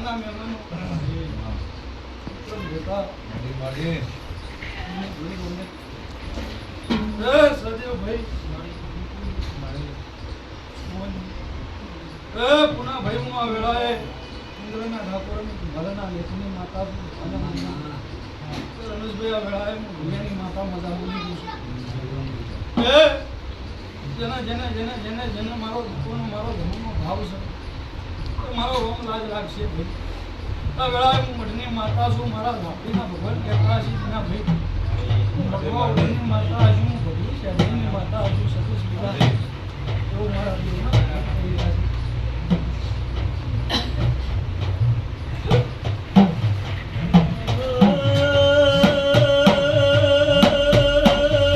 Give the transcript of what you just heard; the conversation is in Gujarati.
ઘરના મહેમાનો બેટા સદેવ ભાઈ પુના ભાઈ હું આ વેળાએ ઇન્દ્રના ઠાકોરની ભલના લેખની માતા રમેશભાઈ આ વેળાએ હું ભૂયાની માતા મજા બોલી છું જેને જેને જેને જેને જેને મારો દુઃખોનો મારો ધર્મનો ભાવ છે તો મારો રોમ લાજ લાગશે ભાઈ આ વેળાએ હું મઢની માતા છું મારા લાપડીના ભગવાન કહેતા છે જેના ભાઈ ભગવાન